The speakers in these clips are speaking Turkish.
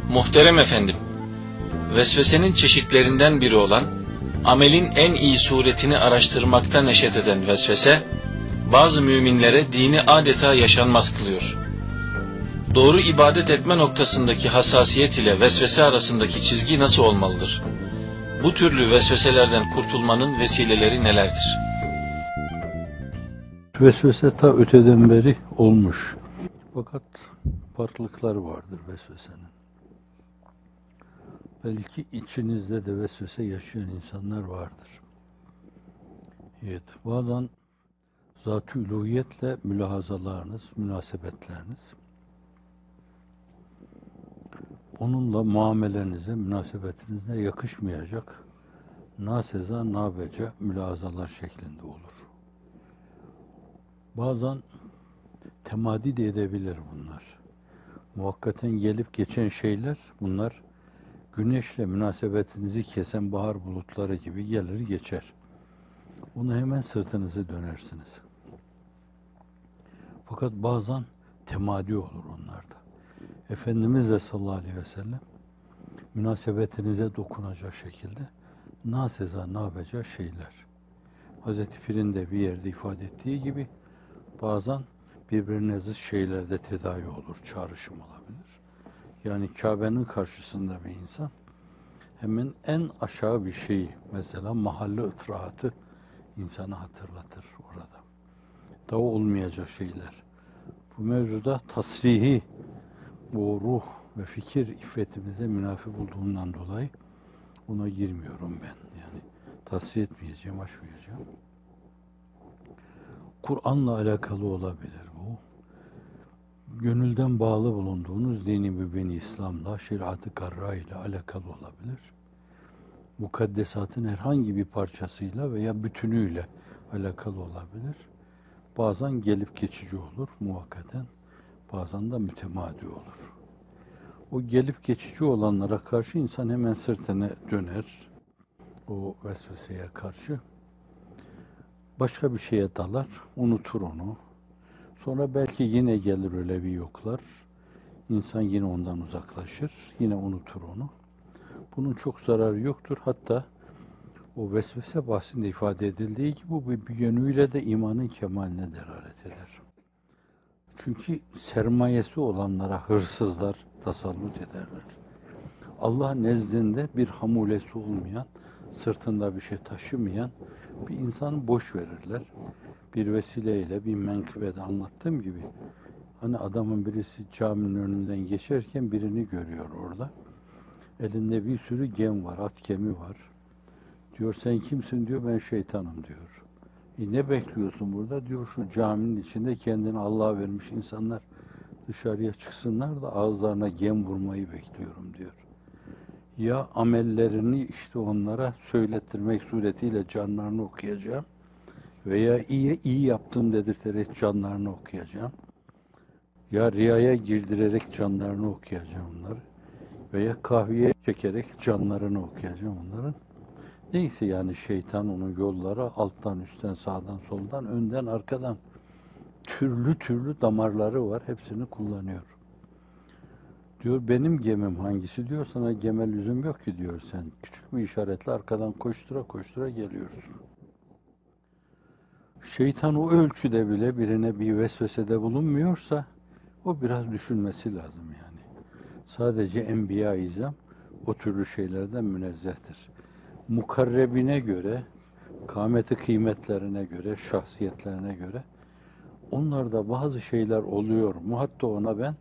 Muhterem efendim, vesvesenin çeşitlerinden biri olan, amelin en iyi suretini araştırmakta neşet eden vesvese, bazı müminlere dini adeta yaşanmaz kılıyor. Doğru ibadet etme noktasındaki hassasiyet ile vesvese arasındaki çizgi nasıl olmalıdır? Bu türlü vesveselerden kurtulmanın vesileleri nelerdir? Vesvese ta öteden beri olmuş. Fakat farklılıkları vardır vesvesenin. Belki içinizde de vesvese yaşayan insanlar vardır. Evet, bazen zat-ı uluhiyetle mülahazalarınız, münasebetleriniz, onunla muamelerinize, münasebetinize yakışmayacak naseza, nabeca mülahazalar şeklinde olur. Bazen temadi de edebilir bunlar. Muhakkaten gelip geçen şeyler, bunlar güneşle münasebetinizi kesen bahar bulutları gibi gelir geçer. Onu hemen sırtınızı dönersiniz. Fakat bazen temadi olur onlarda. Efendimiz de sallallahu aleyhi ve sellem münasebetinize dokunacak şekilde naseza, nabeca şeyler. Hazreti Pir'in de bir yerde ifade ettiği gibi bazen birbirine zıt şeylerde tedavi olur, çağrışım olabilir. Yani Kabe'nin karşısında bir insan hemen en aşağı bir şeyi, mesela mahalle ıtrahatı insana hatırlatır orada. Daha olmayacak şeyler. Bu mevzuda tasrihi, bu ruh ve fikir iffetimize münafi bulduğundan dolayı ona girmiyorum ben. Yani tasrih etmeyeceğim, açmayacağım. Kur'an'la alakalı olabilir bu. Gönülden bağlı bulunduğunuz dini mübini İslam'la, şeriat-ı garra ile alakalı olabilir. Mukaddesatın herhangi bir parçasıyla veya bütünüyle alakalı olabilir. Bazen gelip geçici olur muhakkaten, bazen de mütemadi olur. O gelip geçici olanlara karşı insan hemen sırtını döner, o vesveseye karşı. Başka bir şeye dalar, unutur onu. Sonra belki yine gelir öyle bir yoklar. İnsan yine ondan uzaklaşır, yine unutur onu. Bunun çok zararı yoktur. Hatta o vesvese bahsinde ifade edildiği gibi bu bir yönüyle de imanın kemaline delalet eder. Çünkü sermayesi olanlara hırsızlar tasallut ederler. Allah nezdinde bir hamulesi olmayan, sırtında bir şey taşımayan bir insanı boş verirler. Bir vesileyle, bir menkıbede anlattığım gibi, hani adamın birisi caminin önünden geçerken birini görüyor orada. Elinde bir sürü gem var, at gemi var. Diyor, sen kimsin diyor, ben şeytanım diyor. Ne bekliyorsun burada? Diyor, şu caminin içinde kendini Allah'a vermiş insanlar dışarıya çıksınlar da ağızlarına gem vurmayı bekliyorum diyor. Ya amellerini işte onlara söylettirmek suretiyle canlarını okuyacağım veya iyi yaptım dedirterek canlarını okuyacağım. Ya riyaya girdirerek canlarını okuyacağım onları veya kahveye çekerek canlarını okuyacağım onların. Neyse yani şeytan onun yolları alttan, üstten, sağdan, soldan, önden, arkadan türlü türlü damarları var. Hepsini kullanıyor. Diyor, benim gemim hangisi diyor, sana geme lüzum yok ki diyor, sen küçük bir işaretle arkadan koştura koştura geliyorsun. Şeytan o ölçüde bile birine bir vesvesede bulunmuyorsa o biraz düşünmesi lazım yani. Sadece Enbiya-i İzam o türlü şeylerden münezzehtir. Mukarrebine göre, kâmeti kıymetlerine göre, şahsiyetlerine göre onlarda bazı şeyler oluyor mu? Hatta ona ben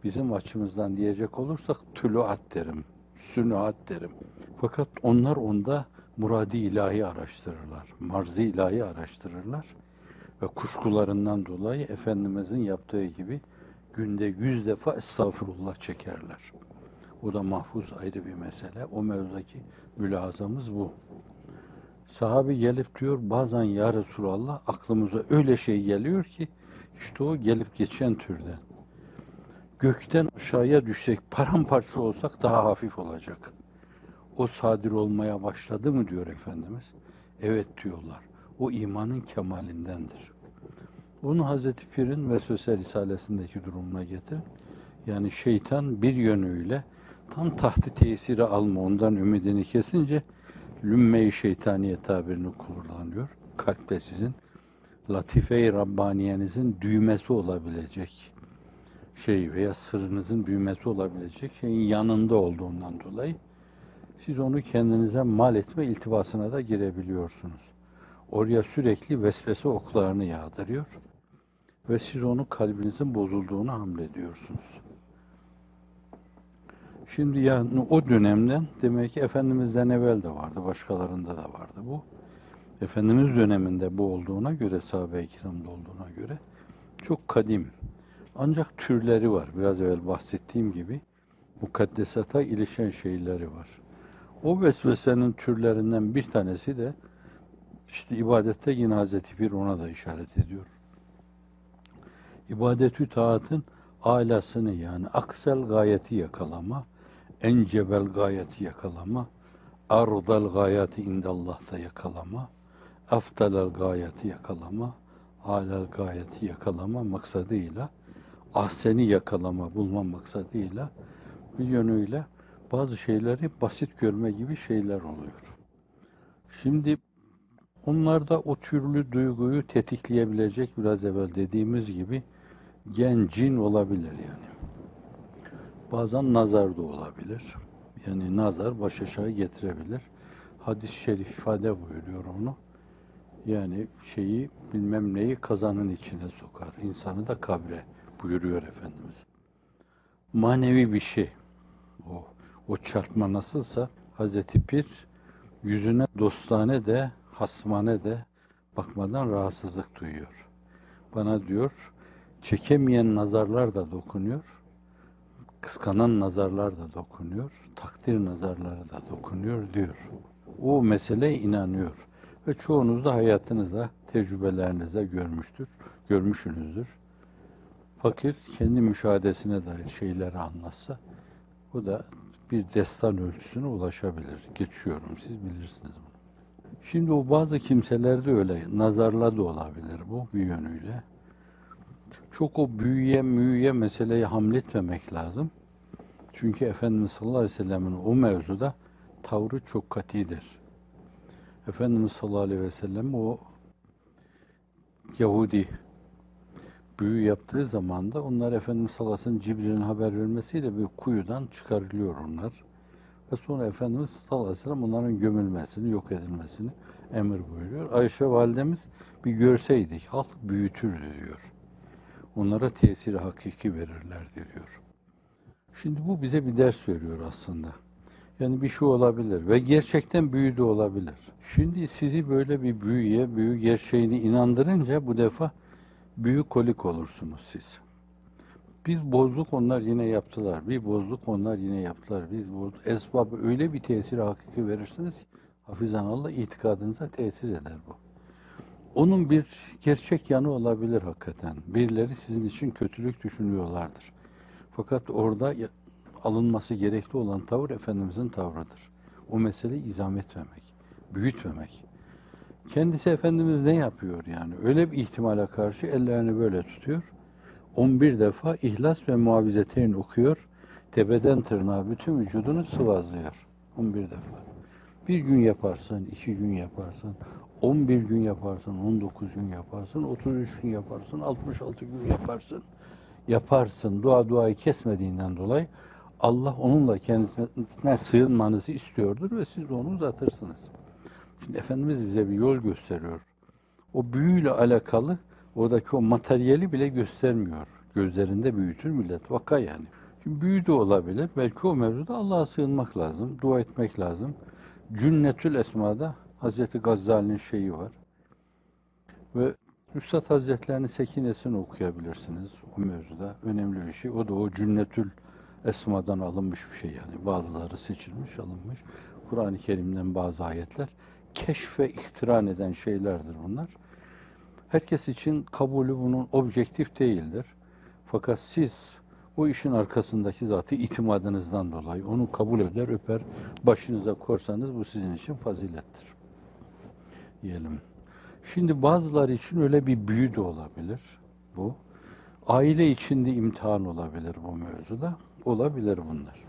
bizim açımızdan diyecek olursak tuluat derim, sünuat derim. Fakat onlar onda muradi ilahi araştırırlar, marzi ilahi araştırırlar ve kuşkularından dolayı Efendimizin yaptığı gibi günde 100 defa estağfurullah çekerler. O da mahfuz ayrı bir mesele. O mevzudaki mülahazamız bu. Sahabi gelip diyor, bazen ya Resulallah aklımıza öyle şey geliyor ki işte o gelip geçen türden. Gökten aşağıya düşsek, paramparça olsak daha hafif olacak. o sadir olmaya başladı mı diyor Efendimiz. Evet diyorlar. O imanın kemalindendir. Bunu Hazreti Pir'in Vesvese Risalesindeki durumuna getir. Yani şeytan bir yönüyle tam tahtı tesiri alma, ondan ümidini kesince lümme-i şeytaniye tabirini kullanıyor. Kalpte sizin latife-i Rabbaniyenizin düğmesi olabilecek şey veya sırrınızın düğmesi olabilecek şeyin yanında olduğundan dolayı siz onu kendinize mal etme iltibasına da girebiliyorsunuz. Oraya sürekli vesvese oklarını yağdırıyor ve siz onu kalbinizin bozulduğunu hamlediyorsunuz. Şimdi yani o dönemden demek ki Efendimiz'den evvel de vardı, başkalarında da vardı bu. Efendimiz döneminde bu olduğuna göre, sahabe-i kiramda olduğuna göre çok kadim. Ancak türleri var. Biraz evvel bahsettiğim gibi mukaddesata ilişen şeyleri var. O vesvesenin türlerinden bir tanesi de işte ibadette yine Hazreti Pir ona da işaret ediyor. İbadet-ü taatın alasını yani aksel gayeti yakalama, encebel gayeti yakalama, ardal gayeti indallah'ta yakalama, aftalel gayeti yakalama, alel gayeti yakalama maksadıyla, ahseni yakalama, bulma maksadıyla bir yönüyle bazı şeyleri basit görme gibi şeyler oluyor. Şimdi onlarda o türlü duyguyu tetikleyebilecek biraz evvel dediğimiz gibi cin olabilir yani. Bazen nazar da olabilir. Yani nazar baş aşağı getirebilir. Hadis-i şerif ifade buyuruyor onu. Yani şeyi bilmem neyi kazanın içine sokar. İnsanı da kabre buyuruyor Efendimiz. Manevi bir şey. O çarpma nasılsa Hazreti Pir yüzüne dostane de hasmane de bakmadan rahatsızlık duyuyor. Bana diyor çekemeyen nazarlar da dokunuyor. Kıskanan nazarlar da dokunuyor. Takdir nazarları da dokunuyor diyor. O meseleye inanıyor. Ve çoğunuz da hayatınızda, tecrübelerinizde görmüşsünüzdür. Fakir kendi müşahadesine dair şeyleri anlatsa, bu da bir destan ölçüsüne ulaşabilir. Geçiyorum, siz bilirsiniz bunu. Şimdi o bazı kimselerde öyle, nazarla da olabilir bu bir yönüyle. Çok o büyüye meseleye hamletmemek lazım. Çünkü Efendimiz sallallahu aleyhi ve sellem'in o mevzuda tavrı çok katidir. Efendimiz sallallahu aleyhi ve sellem o Yahudi büyü yaptığı zaman da onlar Efendimiz sallallahu aleyhi ve sellem Cibril'in haber vermesiyle bir kuyudan çıkarılıyor onlar. Ve sonra Efendimiz sallallahu aleyhi ve sellem onların gömülmesini, yok edilmesini emir buyuruyor. Ayşe validemiz bir görseydik halk büyütürdü diyor. Onlara tesiri hakiki verirlerdi diyor. Şimdi bu bize bir ders veriyor aslında. Yani bir şey olabilir ve gerçekten büyü de olabilir. Şimdi sizi böyle bir büyü gerçeğini inandırınca bu defa büyü kolik olursunuz siz. Biz bozduk onlar yine yaptılar. Bir bozduk onlar yine yaptılar. Biz bozduk. Esbabı öyle bir tesiri hakiki verirsiniz ki hafizanallah itikadınıza tesir eder bu. Onun bir gerçek yanı olabilir hakikaten. Birileri sizin için kötülük düşünüyorlardır. Fakat orada alınması gerekli olan tavır Efendimizin tavrıdır. O meseleyi izah etmemek, büyütmemek. Kendisi Efendimiz ne yapıyor yani? Öyle bir ihtimale karşı ellerini böyle tutuyor. 11 defa İhlas ve Muavizeteyn okuyor. Tepeden tırnağa bütün vücudunu sıvazlıyor. 11 defa. Bir gün yaparsın, 2 gün yaparsın, 11 gün yaparsın, 19 gün yaparsın, 33 gün yaparsın, 66 gün yaparsın. Yaparsın. Duayı kesmediğinden dolayı Allah onunla kendisine sığınmanızı istiyordur ve siz de onu uzatırsınız. Şimdi Efendimiz bize bir yol gösteriyor. O büyüyle alakalı oradaki o materyali bile göstermiyor. Gözlerinde büyütür millet. Vaka yani. Şimdi büyü de olabilir. Belki o mevzuda Allah'a sığınmak lazım. Dua etmek lazım. Cünnetül Esma'da Hazreti Gazali'nin şeyi var. Ve Üstad Hazretlerinin Sekinesini okuyabilirsiniz o mevzuda. Önemli bir şey. O da o Cünnetül Esma'dan alınmış bir şey yani. Bazıları seçilmiş, alınmış. Kur'an-ı Kerim'den bazı ayetler. Keşfe ihtiran eden şeylerdir bunlar. Herkes için kabulü bunun objektif değildir. Fakat siz O işin arkasındaki zatı itimadınızdan dolayı onu kabul eder, öper, başınıza korsanız bu sizin için fazilettir. Diyelim. Şimdi bazıları için öyle bir büyü de olabilir bu. Aile içinde imtihan olabilir bu mevzuda. Olabilir bunlar.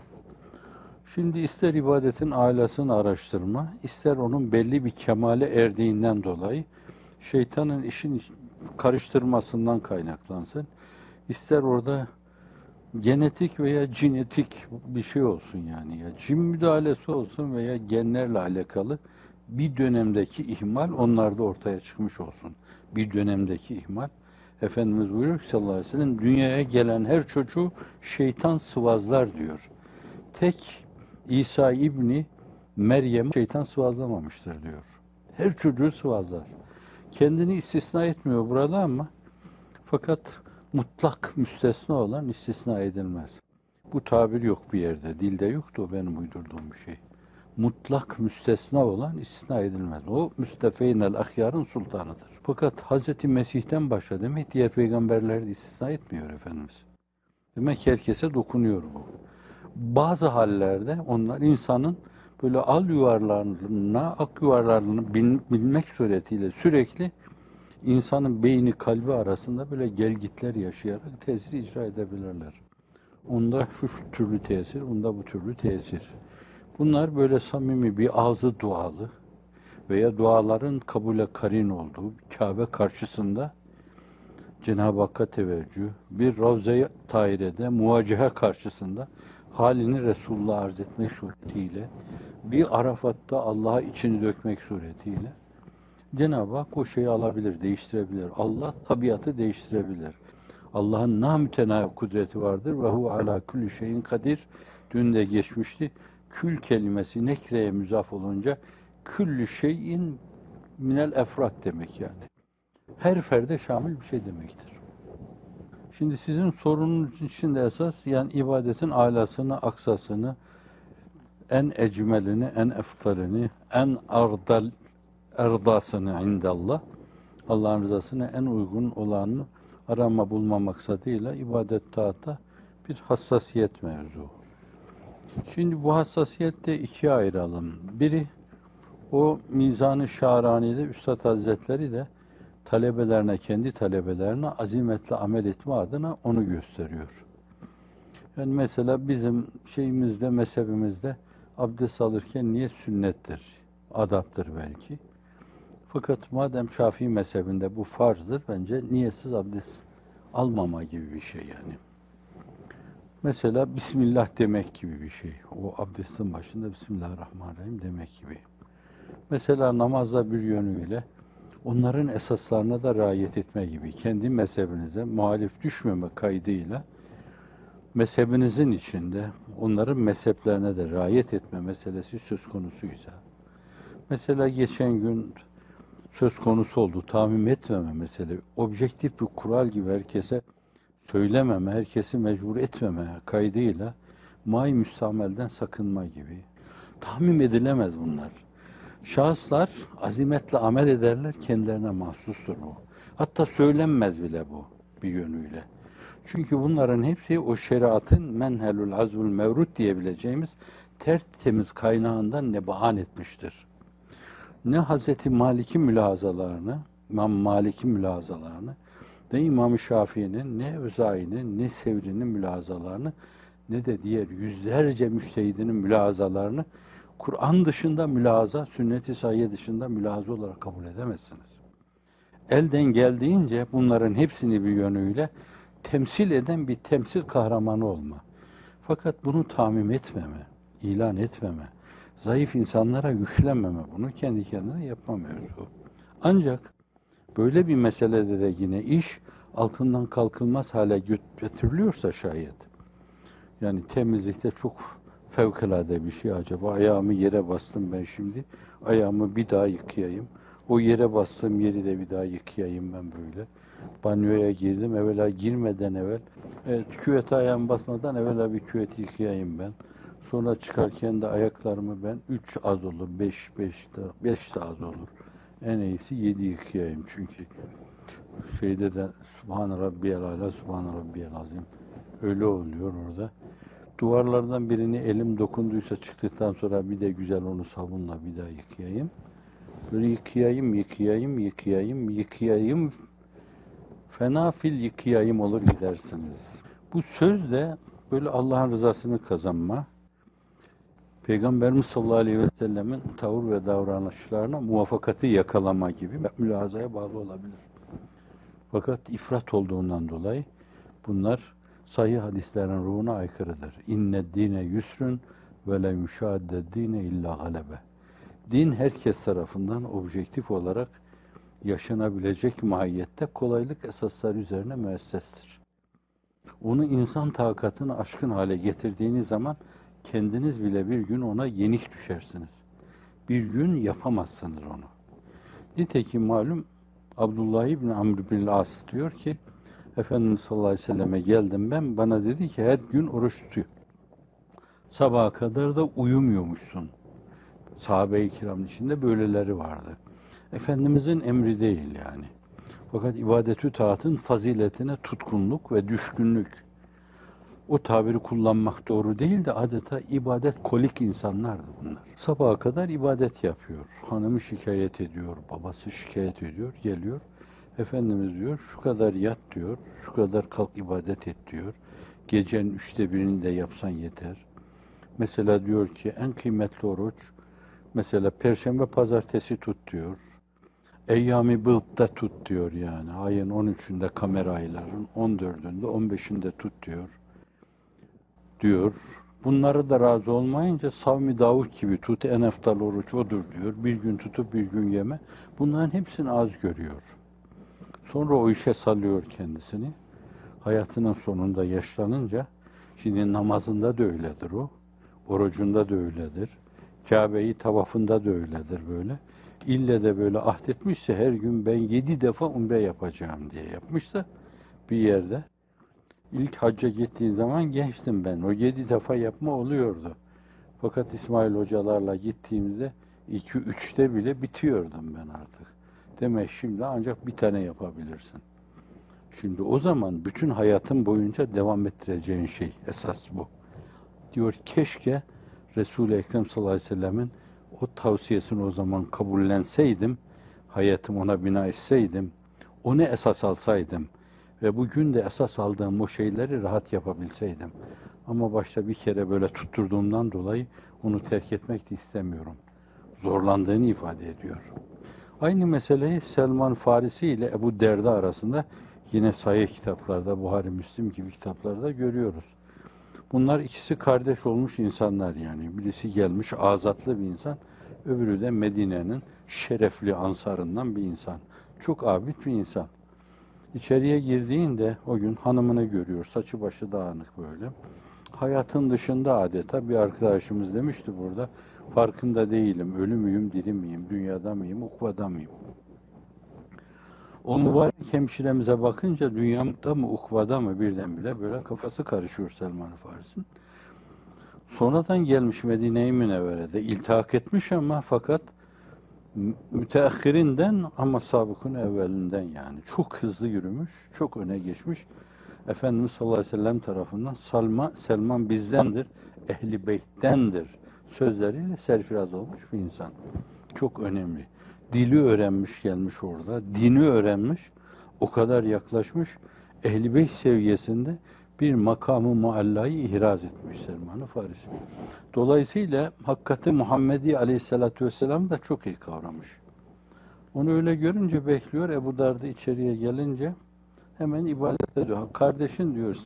Şimdi ister ibadetin alasını araştırma, ister onun belli bir kemale erdiğinden dolayı şeytanın işin karıştırmasından kaynaklansın. İster orada genetik veya cinetik bir şey olsun yani ya cin müdahalesi olsun veya genlerle alakalı bir dönemdeki ihmal onlarda ortaya çıkmış olsun. Bir dönemdeki ihmal. Efendimiz buyuruyor ki sallallahu aleyhi ve sellem dünyaya gelen her çocuğu şeytan sıvazlar diyor. Tek İsa İbni Meryem şeytan sıvazlamamıştır diyor. Her çocuğu sıvazlar. Kendini istisna etmiyor burada ama fakat mutlak müstesna olan istisna edilmez. Bu tabir yok bir yerde. Dilde yoktu, o benim uydurduğum bir şey. Mutlak müstesna olan istisna edilmez. O müstefeynel ahyarın sultanıdır. Fakat Hz. Mesih'ten başla demek diğer peygamberleri de istisna etmiyor Efendimiz. Demek ki herkese dokunuyor bu. Bazı hallerde onlar insanın böyle al yuvarlarına, ak yuvarlarını bilmek suretiyle sürekli insanın beyni kalbi arasında böyle gelgitler yaşayarak tesir icra edebilirler. Onda şu türlü tesir, onda bu türlü tesir. Bunlar böyle samimi bir ağzı dualı veya duaların kabule karin olduğu Kabe karşısında Cenab-ı Hakk'a teveccüh, bir Ravza-i Tahire'de muvacehe karşısında halini Resulullah'a arz etmek suretiyle, bir Arafat'ta Allah'a içini dökmek suretiyle Cenab-ı Hak o şeyi alabilir, değiştirebilir. Allah tabiatı değiştirebilir. Allah'ın namütenahi kudreti vardır ve hu ala kulli şeyin kadir. Dün de geçmişti. Kül kelimesi nekreye müzaf olunca küllü şeyin minel efrat demek yani. Her ferde şamil bir şey demektir. Şimdi sizin sorunun içinde esas yani ibadetin alasını, aksasını, en ecmelini, en eftalini, en erdasını indallah, Allah'ın rızasına en uygun olanını arama bulma maksadıyla ibadet taatta bir hassasiyet mevzu. Şimdi bu hassasiyette ikiye ayıralım. Biri o Mizan-ı Şarani'de Üstad Hazretleri de talebelerine, kendi talebelerine azimetle amel etme adına onu gösteriyor. Yani mesela bizim şeyimizde, mezhebimizde abdest alırken niyet sünnettir, adaptır belki. Fakat madem Şafii mezhebinde bu farzdır, bence niyetsiz abdest almama gibi bir şey yani. Mesela Bismillah demek gibi bir şey. O abdestin başında Bismillahirrahmanirrahim demek gibi. Mesela namazda bir yönüyle onların esaslarına da riayet etme gibi. Kendi mezhebinize muhalif düşmeme kaydıyla mezhebinizin içinde onların mezheplerine de riayet etme meselesi söz konusuysa. Mesela geçen gün söz konusu oldu. Tahammüm etmeme mesele. Objektif bir kural gibi herkese söylememe, herkesi mecbur etmeme kaydıyla may müstamelden sakınma gibi. Tahammüm edilemez bunlar. Şahıslar azimetle amel ederler, kendilerine mahsustur bu. Hatta söylenmez bile bu bir yönüyle. Çünkü bunların hepsi o şeriatın menhelül azvul mevrut diyebileceğimiz tertemiz kaynağından nebahan etmiştir. Ne Hazreti Malik'in mülahazalarını, İmam Malik'in mülahazalarını, ne İmam-ı Şafii'nin, ne Özai'nin, ne Sevri'nin mülahazalarını, ne de diğer yüzlerce müştehidinin mülahazalarını Kur'an dışında mülahaza, sünnet-i sahiye dışında mülahaza olarak kabul edemezsiniz. Elden geldiğince bunların hepsini bir yönüyle temsil eden bir temsil kahramanı olma. Fakat bunu tamim etmeme, ilan etmeme, zayıf insanlara yüklenmeme, bunu kendi kendine yapma mevzu. Ancak böyle bir meselede de yine iş altından kalkılmaz hale getiriliyorsa şayet, yani temizlikte çok fevkalade bir şey acaba, ayağımı yere bastım ben şimdi, ayağımı bir daha yıkayayım, o yere bastığım yeri de bir daha yıkayayım ben böyle. Banyoya girdim, evvela girmeden evvel, küvete ayağımı basmadan evvela bir küveti yıkayayım ben. Sonra çıkarken de ayaklarımı ben 3 az olur, 5 de az olur. En iyisi 7 yıkayayım çünkü şeyde de Subhan Rabbiyel Ala, Subhan Rabbiyel Azim Öyle oluyor orada. Duvarlardan birini elim dokunduysa çıktıktan sonra bir de güzel onu sabunla bir daha yıkayayım. Böyle yıkayayım. Fena fil yıkayayım olur gidersiniz. Bu söz de böyle Allah'ın rızasını kazanma, Peygamberimiz sallallahu aleyhi ve sellemin tavır ve davranışlarına muvaffakati yakalama gibi mülahazaya bağlı olabilir. Fakat ifrat olduğundan dolayı bunlar sahih hadislerin ruhuna aykırıdır. İnned dine yusrun ve le yuşadde dine illa galebe. Din herkes tarafından objektif olarak yaşanabilecek mahiyette kolaylık esasları üzerine müessestir. Onu insan takatını aşkın hale getirdiğiniz zaman kendiniz bile bir gün ona yenik düşersiniz. Bir gün yapamazsınız onu. Nitekim malum Abdullah İbni Amr bin As diyor ki Efendimiz sallallahu aleyhi ve selleme geldim ben, bana dedi ki her gün oruç tutuyor. Sabaha kadar da uyumuyormuşsun. Sahabe-i kiramın içinde böyleleri vardı. Efendimizin emri değil yani. Fakat ibadetü taatın faziletine tutkunluk ve düşkünlük. O tabiri kullanmak doğru değil de adeta ibadet kolik insanlardı bunlar. Sabaha kadar ibadet yapıyor. Hanımı şikayet ediyor, babası şikayet ediyor, geliyor. Efendimiz diyor, şu kadar yat diyor, şu kadar kalk ibadet et diyor. Gecenin 1/3'ünü de yapsan yeter. Mesela diyor ki en kıymetli oruç, mesela Perşembe, Pazartesi tut diyor. Eyyam-ı Bıd'da tut diyor yani. Ayın 13'ünde kamer ayların, 14'ünde, 15'inde tut diyor. Bunları da razı olmayınca Savmi Davud gibi tut, en eftal oruç odur diyor. Bir gün tutup bir gün yeme. Bunların hepsini az görüyor. Sonra o işe salıyor kendisini. Hayatının sonunda yaşlanınca, şimdi namazında da öyledir o. Orucunda da öyledir. Kabe'yi tavafında da öyledir böyle. İlle de böyle ahdetmişse her gün ben 7 defa umre yapacağım diye yapmışsa bir yerde. İlk hacca gittiğin zaman gençtim ben. O 7 defa yapma oluyordu. Fakat İsmail hocalarla gittiğimizde 2-3'te bile bitiyordum ben artık. Demek şimdi ancak bir tane yapabilirsin. Şimdi o zaman bütün hayatın boyunca devam ettireceğin şey esas bu. Diyor keşke Resul-i Ekrem sallallahu aleyhi ve sellemin o tavsiyesini o zaman kabullenseydim, hayatımı ona bina etseydim, onu esas alsaydım ve bugün de esas aldığım o şeyleri rahat yapabilseydim. Ama başta bir kere böyle tutturduğumdan dolayı onu terk etmek de istemiyorum. Zorlandığını ifade ediyor. Aynı meseleyi Selman Farisi ile Ebu Derda arasında yine sahih kitaplarda, Buhari, Müslim gibi kitaplarda görüyoruz. Bunlar ikisi kardeş olmuş insanlar yani. Birisi gelmiş azatlı bir insan, öbürü de Medine'nin şerefli ansarından bir insan. Çok abid bir insan. İçeriye girdiğinde o gün hanımını görüyor, saçı başı dağınık böyle. Hayatın dışında adeta bir arkadaşımız demişti burada, farkında değilim, ölü müyüm, diri miyim, dünyada mıyım, ukvada mıyım? O mübarek hemşiremize bakınca dünyada mı, ukvada mı birdenbire böyle kafası karışıyor Selman-ı Faris'in. Sonradan gelmiş Medine-i Münevvere'de iltihak etmiş ama fakat müteahhirinden ama sabıkın evvelinden yani. Çok hızlı yürümüş, çok öne geçmiş. Efendimiz sallallahu aleyhi ve sellem tarafından Selman bizdendir, ehli beyttendir sözleriyle serfiraz olmuş bir insan. Çok önemli. Dili öğrenmiş gelmiş orada, dini öğrenmiş, o kadar yaklaşmış, ehli beyt seviyesinde bir makamı muallayı ihraz etmiş Selman-ı Farisi. Dolayısıyla hakikati Muhammedi aleyhissalatü vesselam da çok iyi kavramış. Onu öyle görünce bekliyor, Ebu Darda içeriye gelince hemen ibadet ediyor. Kardeşin diyor,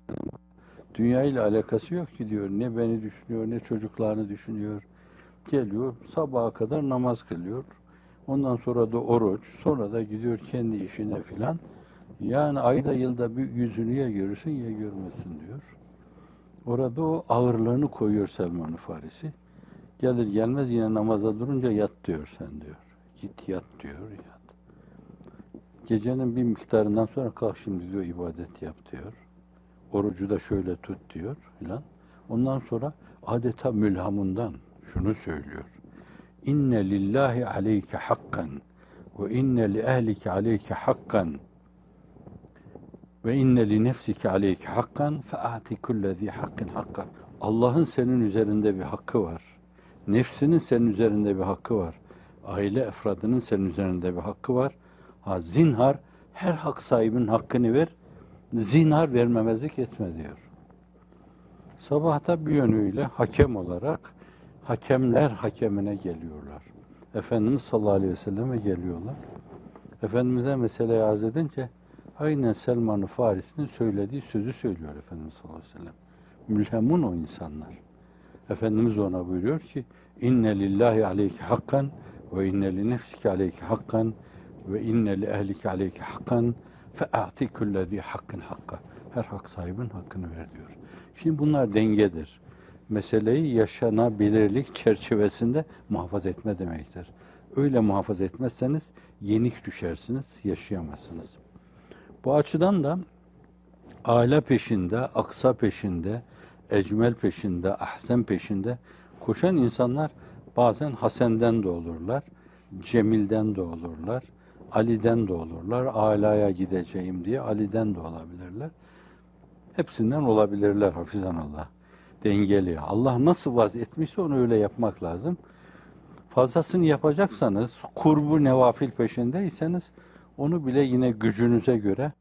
dünya ile alakası yok ki diyor, ne beni düşünüyor, ne çocuklarını düşünüyor. Geliyor, sabaha kadar namaz kılıyor. Ondan sonra da oruç, sonra da gidiyor kendi işine filan. Yani ayda yılda bir yüzünü ya görürsün ya görmezsin diyor. Orada o ağırlığını koyuyor Selman-ı Farisi. Gelir gelmez yine namaza durunca yat diyor sen diyor. Git yat diyor, yat. Gecenin bir miktarından sonra kalk şimdi diyor ibadet yap diyor. Orucu da şöyle tut diyor filan. Ondan sonra adeta mülhamından şunu söylüyor. İnne lillahi aleyke hakkan ve inne li ehlike aleyke hakkan. Ve inne li nefsike aleyke hakkan fe'ati kullezî hakkin hakka. Allah'ın senin üzerinde bir hakkı var. Nefsinin senin üzerinde bir hakkı var. Aile efradının senin üzerinde bir hakkı var. Ha, zinhar, her hak sahibinin hakkını ver. Zinhar vermemezlik etme diyor. Sabahta bir yönüyle hakem olarak hakemler hakemine geliyorlar. Efendimiz sallallahu aleyhi ve selleme geliyorlar. Efendimiz'e meseleyi arz edince aynen Selman-ı Farisi'nin söylediği sözü söylüyor Efendimiz sallallahu aleyhi ve sellem. Mülhemun o insanlar. Efendimiz ona buyuruyor ki inne lillahi aleyke hakkan ve inne li nefsike aleyke hakkan ve inne li ehlike aleyke hakkan fe'ati kullezî hakkin hakka. Her hak sahibinin hakkını ver diyor. Şimdi bunlar dengedir. Meseleyi yaşanabilirlik çerçevesinde muhafaza etme demektir. Öyle muhafaza etmezseniz yenik düşersiniz, yaşayamazsınız. Bu açıdan da âlâ peşinde, aksa peşinde, ecmel peşinde, ahsen peşinde koşan insanlar bazen Hasen'den de olurlar, Cemil'den de olurlar, Ali'den de olurlar, âlâya gideceğim diye Ali'den de olabilirler. Hepsinden olabilirler hafizanallah. Dengeli. Allah nasıl vaz etmişse onu öyle yapmak lazım. Fazlasını yapacaksanız, kurbu nevafil peşindeyseniz onu bile yine gücünüze göre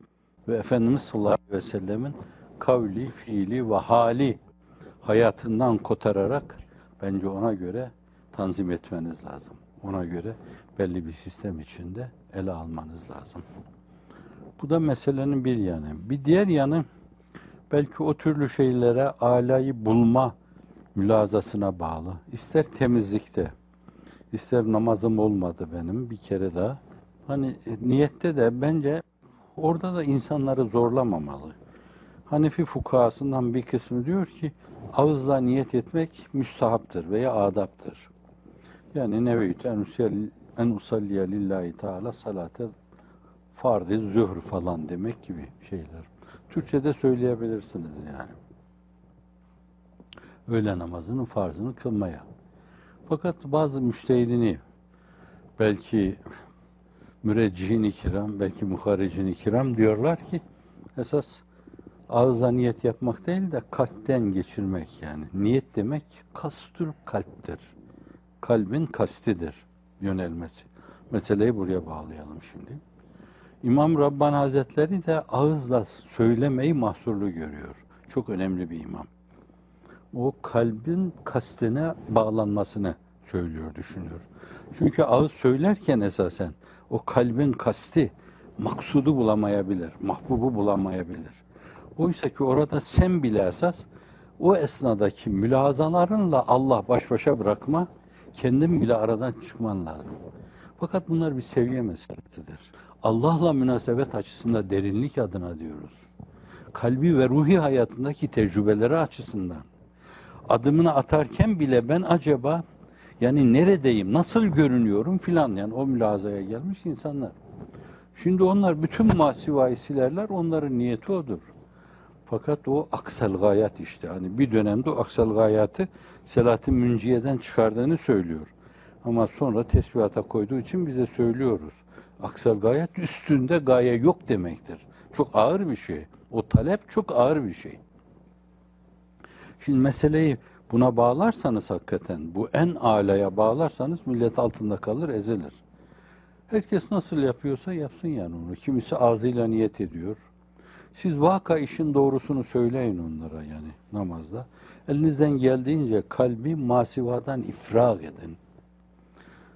ve Efendimiz sallallahu aleyhi ve sellemin kavli, fiili ve hali hayatından kotararak bence ona göre tanzim etmeniz lazım. Ona göre belli bir sistem içinde ele almanız lazım. Bu da meselenin bir yanı. Bir diğer yanı belki o türlü şeylere âlayı bulma mülazasına bağlı. İster temizlikte, ister namazım olmadı benim bir kere daha. Hani niyette de bence orada da insanları zorlamamalı. Hanefi fukahasından bir kısmı diyor ki ağızla niyet etmek müstahaptır veya adaptır. Yani neveytü en usalliye lillahi teala salate farz-ı zühr falan demek gibi şeyler. Türkçe'de söyleyebilirsiniz yani. Öğle namazının farzını kılmaya. Fakat bazı müştehidini belki müreccihin-i kiram, belki muharricin-i kiram diyorlar ki esas ağızla niyet yapmak değil de kalpten geçirmek yani. Niyet demek kastül kalptir. Kalbin kastidir yönelmesi. Meseleyi buraya bağlayalım şimdi. İmam Rabbani Hazretleri de ağızla söylemeyi mahsurlu görüyor. Çok önemli bir imam. O kalbin kastine bağlanmasını söylüyor, düşünüyor. Çünkü ağız söylerken esasen o kalbin kasti maksudu bulamayabilir, mahbubu bulamayabilir. Oysa ki orada sen bile esas o esnadaki mülahazalarınla Allah baş başa bırakma, kendin bile aradan çıkman lazım. Fakat bunlar bir seviye meselesidir. Allah'la münasebet açısından derinlik adına diyoruz. Kalbi ve ruhi hayatındaki tecrübeleri açısından. Adımını atarken bile ben acaba yani neredeyim, nasıl görünüyorum filan yani o mülazaya gelmiş insanlar. Şimdi onlar bütün masivayı silerler, onların niyeti odur. Fakat o aksel gayet işte. Hani bir dönemde o aksel gayatı Selahattin Münciye'den çıkardığını söylüyor. Ama sonra tesbihata koyduğu için bize söylüyoruz. Aksel gayet üstünde gaye yok demektir. Çok ağır bir şey. O talep çok ağır bir şey. Şimdi meseleyi buna bağlarsanız hakikaten, bu en âlaya bağlarsanız millet altında kalır, ezilir. Herkes nasıl yapıyorsa yapsın yani onu. Kimisi ağzıyla niyet ediyor. Siz vaka işin doğrusunu söyleyin onlara yani namazda. Elinizden geldiğince kalbi masivadan ifrag edin.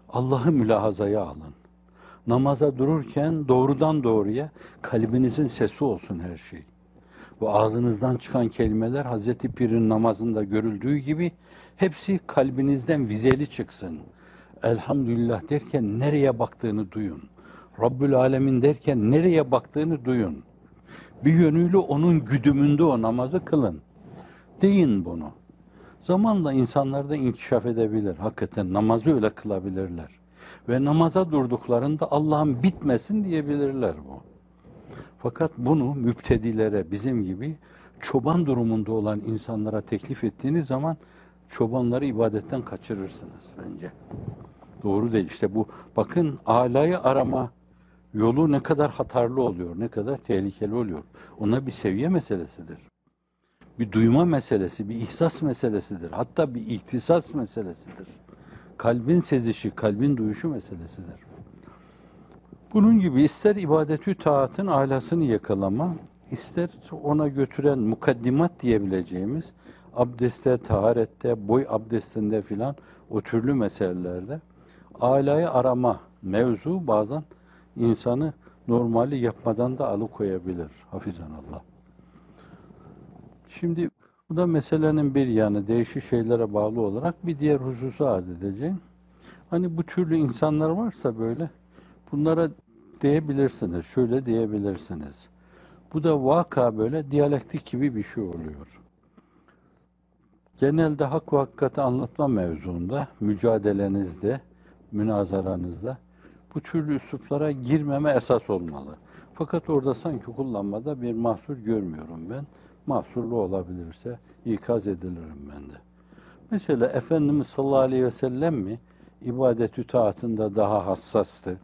Allah'ı mülahazaya alın. Namaza dururken doğrudan doğruya kalbinizin sesi olsun her şey. Bu ağzınızdan çıkan kelimeler Hazreti Pir'in namazında görüldüğü gibi hepsi kalbinizden vizeli çıksın. Elhamdülillah derken nereye baktığını duyun. Rabbül Alemin derken nereye baktığını duyun. Bir yönüyle onun güdümünde o namazı kılın. Deyin bunu. Zamanla insanlar da inkişaf edebilir. Hakikaten namazı öyle kılabilirler. Ve namaza durduklarında Allah'ın bitmesin diyebilirler bu. Fakat bunu müptedilere, bizim gibi çoban durumunda olan insanlara teklif ettiğiniz zaman çobanları ibadetten kaçırırsınız bence. Doğru değil. İşte bu bakın âlayı arama Yolu ne kadar hatarlı oluyor, ne kadar tehlikeli oluyor. Ona bir seviye meselesidir. Bir duyma meselesi, bir ihsas meselesidir. Hatta bir ihtisas meselesidir. Kalbin sezişi, kalbin duyuşu meselesidir. Bunun gibi ister ibadetü taatın alasını yakalama, ister ona götüren mukaddimat diyebileceğimiz abdestte, taharette, boy abdestinde filan o türlü meselelerde alayı arama mevzu bazen insanı normali yapmadan da alıkoyabilir. Hafizanallah. Şimdi bu da meselenin bir yanı, değişik şeylere bağlı olarak bir diğer hususu arz edeceğim. Hani bu türlü insanlar varsa böyle, bunlara diyebilirsiniz, şöyle diyebilirsiniz. Bu da vaka böyle diyalektik gibi bir şey oluyor. Genelde hak ve hakikati anlatma mevzuunda, mücadelenizde, münazaranızda bu türlü üsluplara girmeme esas olmalı. Fakat orada sanki kullanmada bir mahsur görmüyorum ben. Mahsurlu olabilirse ikaz edilirim ben de. Mesela Efendimiz sallallahu aleyhi ve sellem mi ibadet-ü taatında daha hassastı?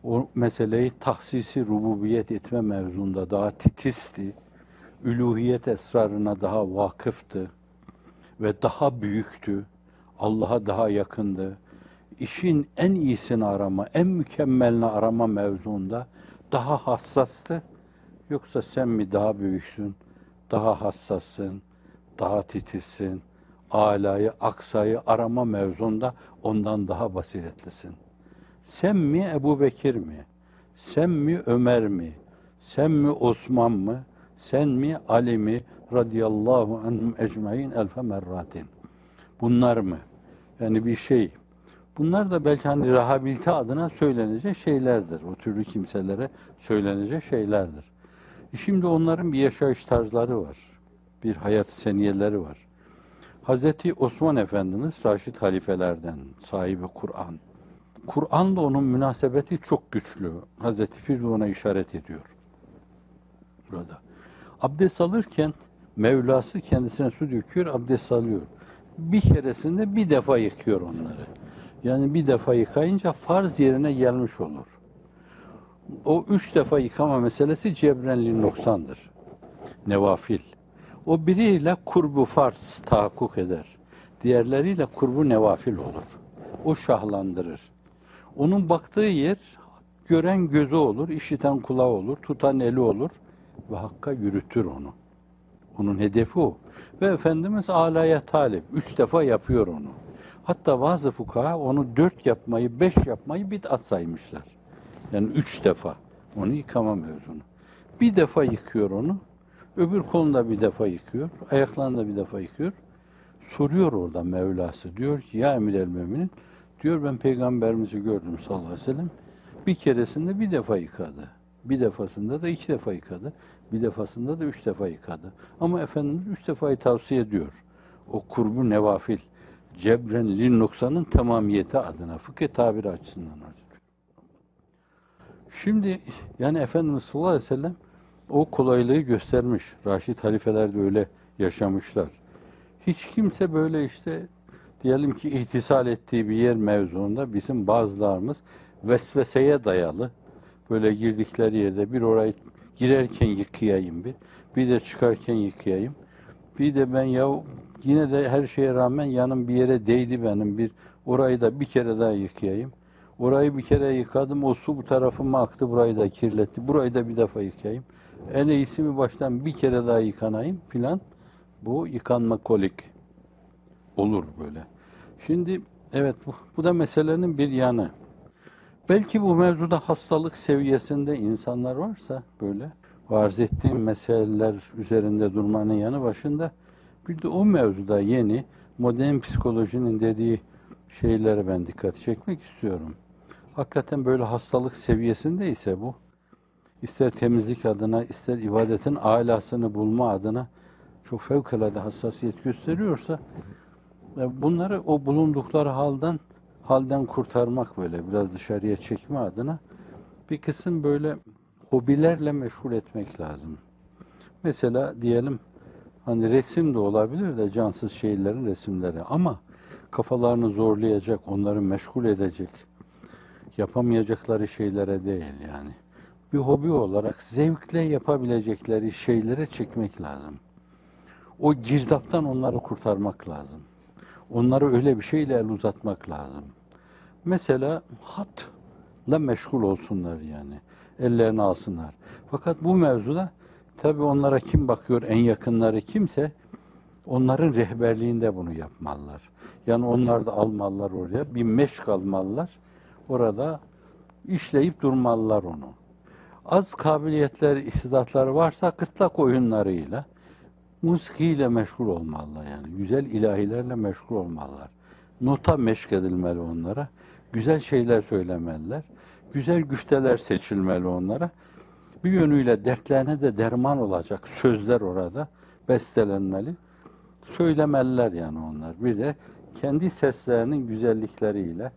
O meseleyi tahsisi rububiyet etme mevzunda daha titizdi. Üluhiyet esrarına daha vakıftı ve daha büyüktü. Allah'a daha yakındı. İşin en iyisini arama, en mükemmelini arama mevzuunda daha hassastı. Yoksa sen mi daha büyüksün, daha hassassın, daha titizsin, alayı, aksayı arama mevzunda ondan daha basiretlisin. Sen mi Ebu Bekir mi? Sen mi Ömer mi? Sen mi Osman mı? Sen mi Ali mi? Radiyallahu anhum ecmaîn elfe merratin. Bunlar mı? Yani bir şey. Bunlar da belki hani rehabilite adına söylenecek şeylerdir. O türlü kimselere söylenecek şeylerdir. Şimdi onların bir yaşayış tarzları var. Bir hayat seniyeleri var. Hazreti Osman Efendimiz Raşid halifelerden, sahibi Kur'an. Kur'an'la onun münasebeti çok güçlü. Hazreti Firdun'a işaret ediyor. Burada. Abdest alırken Mevlası kendisine su döküyor, abdest alıyor. Bir keresinde bir defa yıkıyor onları. Yani bir defa yıkayınca farz yerine gelmiş olur. O 3 defa yıkama meselesi cebrenli noksandır. Nevafil. O biriyle kurbu farz tahakkuk eder. Diğerleriyle kurbu nevafil olur. O şahlandırır. Onun baktığı yer gören gözü olur, işiten kulağı olur, tutan eli olur ve hakka yürütür onu. Onun hedefi o. Ve Efendimiz alaya talip. 3 defa yapıyor onu. Hatta bazı fukaha onu 4 yapmayı, 5 yapmayı bid'at saymışlar. Yani 3 defa. Onu yıkama mevzunu. Bir defa yıkıyor onu. Öbür kolunda bir defa yıkıyor. Ayaklarını da bir defa yıkıyor. Soruyor orada Mevlası. Diyor ki ya emir el müminin. Diyor ben peygamberimizi gördüm sallallahu aleyhi ve sellem. Bir keresinde bir defa yıkadı. Bir defasında da 2 defa yıkadı. Bir defasında da 3 defa yıkadı. Ama Efendimiz 3 defayı tavsiye ediyor. O kurbu nevafil. Cebren lil noksanın tamamiyeti adına. Fıkıh tabiri açısından. Şimdi yani Efendimiz sallallahu aleyhi ve sellem o kolaylığı göstermiş. Raşid halifeler de öyle yaşamışlar. Hiç kimse böyle işte diyelim ki ihtisal ettiği bir yer mevzuunda bizim bazılarımız vesveseye dayalı böyle girdikleri yerde bir orayı girerken yıkayayım bir de çıkarken yıkayayım. Bir de ben ya yine de her şeye rağmen yanım bir yere değdi benim bir orayı da bir kere daha yıkayayım. Orayı bir kere yıkadım, o su bu tarafıma aktı, burayı da kirletti. Burayı da bir defa yıkayayım. En iyisi mi baştan bir kere daha yıkanayım filan. Bu yıkanma kolik olur böyle. Şimdi evet bu da meselenin bir yanı. Belki bu mevzuda hastalık seviyesinde insanlar varsa böyle arz ettiğim meseleler üzerinde durmanın yanı başında bir de o mevzuda yeni modern psikolojinin dediği şeylere ben dikkat çekmek istiyorum. Hakikaten böyle hastalık seviyesinde ise bu, ister temizlik adına, ister ibadetin alasını bulma adına çok fevkalade hassasiyet gösteriyorsa, bunları o bulundukları halden kurtarmak böyle, biraz dışarıya çekme adına bir kısım böyle hobilerle meşgul etmek lazım. Mesela diyelim, hani resim de olabilir de cansız şeylerin resimleri ama kafalarını zorlayacak, onları meşgul edecek. Yapamayacakları şeylere değil yani. Bir hobi olarak zevkle yapabilecekleri şeylere çekmek lazım. O girdaptan onları kurtarmak lazım. Onları öyle bir şeyle el uzatmak lazım. Mesela hatla meşgul olsunlar yani. Ellerini alsınlar. Fakat bu mevzuda tabii onlara kim bakıyor, en yakınları kimse onların rehberliğinde bunu yapmalılar. Yani onlar da almalılar oraya, bir meşk almalılar. Orada işleyip durmalılar onu. Az kabiliyetleri, istidatları varsa gırtlak oyunlarıyla, musikiyle meşgul olmalılar yani. Güzel ilahilerle meşgul olmalılar. Nota meşk edilmeli onlara. Güzel şeyler söylemeliler. Güzel güfteler seçilmeli onlara. Bir yönüyle dertlerine de derman olacak sözler orada bestelenmeli. Söylemeliler yani onlar. Bir de kendi seslerinin güzellikleriyle,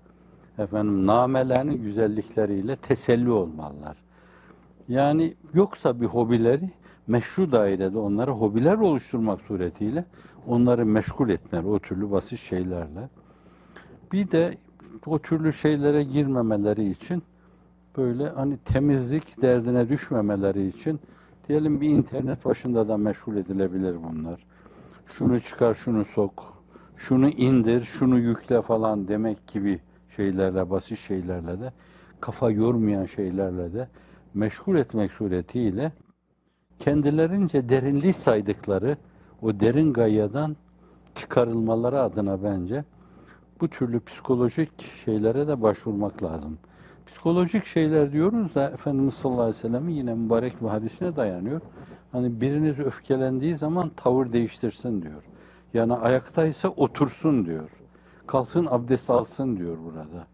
namelerinin güzellikleriyle teselli olmalılar. Yani yoksa bir hobileri meşru dairede onlara hobiler oluşturmak suretiyle onları meşgul etmeli o türlü basit şeylerle. Bir de o türlü şeylere girmemeleri için böyle hani temizlik derdine düşmemeleri için diyelim bir internet başında da meşgul edilebilir bunlar. Şunu çıkar, şunu sok, şunu indir, şunu yükle falan demek gibi şeylerle, basit şeylerle de kafa yormayan şeylerle de meşgul etmek suretiyle kendilerince derinliği saydıkları o derin gayadan çıkarılmaları adına bence bu türlü psikolojik şeylere de başvurmak lazım. Psikolojik şeyler diyoruz da Efendimiz sallallahu aleyhi ve sellem'in yine mübarek bir hadisine dayanıyor. Hani biriniz öfkelendiği zaman tavır değiştirsin diyor. Yani ayaktaysa otursun diyor. Kalsın abdest alsın diyor burada.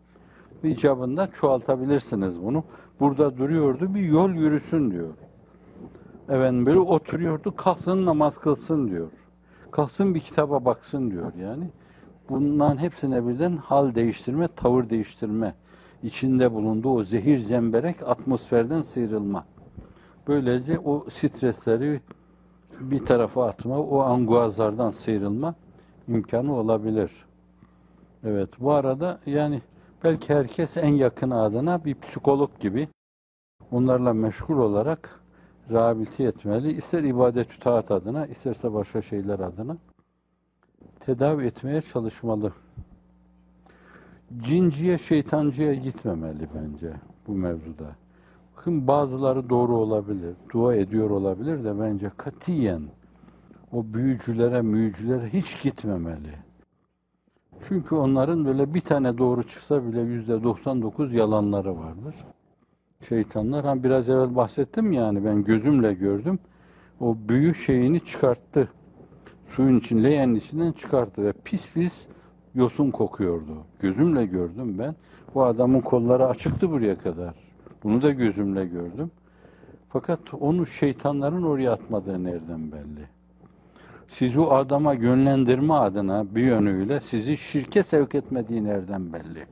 İcabında çoğaltabilirsiniz bunu. Burada duruyordu bir yol yürüsün diyor. Böyle oturuyordu kalksın namaz kılsın diyor. Kalksın bir kitaba baksın diyor yani. Bunların hepsine birden hal değiştirme, tavır değiştirme, içinde bulunduğu o zehir zemberek atmosferden sıyrılma. Böylece o stresleri bir tarafa atma, o anguazlardan sıyrılma imkanı olabilir. Evet, bu arada yani belki herkes en yakın adına bir psikolog gibi onlarla meşgul olarak rehabilite etmeli. İster ibadet-ü taat adına, isterse başka şeyler adına tedavi etmeye çalışmalı. Cinciye, şeytancıya gitmemeli bence bu mevzuda. Bakın bazıları doğru olabilir, dua ediyor olabilir de bence katiyen o büyücülere hiç gitmemeli. Çünkü onların böyle bir tane doğru çıksa bile %99 yalanları vardır. Şeytanlar, biraz evvel bahsettim yani ben gözümle gördüm. O büyü şeyini çıkarttı. Suyun için, leğenin içinden çıkarttı ve pis pis yosun kokuyordu. Gözümle gördüm ben. Bu adamın kolları açıktı buraya kadar. Bunu da gözümle gördüm. Fakat onu şeytanların oraya atmadığı nereden belli? Sizi o adama yönlendirme adına bir yönüyle sizi şirke sevk etmediği nereden belli?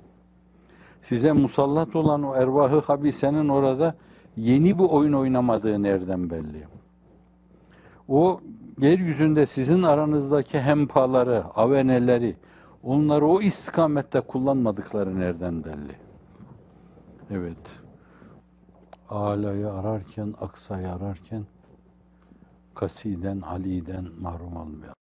Size musallat olan o ervahı habisenin orada yeni bir oyun oynamadığı nereden belli? O yeryüzünde sizin aranızdaki hempaları, aveneleri, onları o istikamette kullanmadıkları nereden belli? Evet. Ala'yı ararken, Aksa'yı ararken Kasi'den, Ali'den mahrum olmayalım.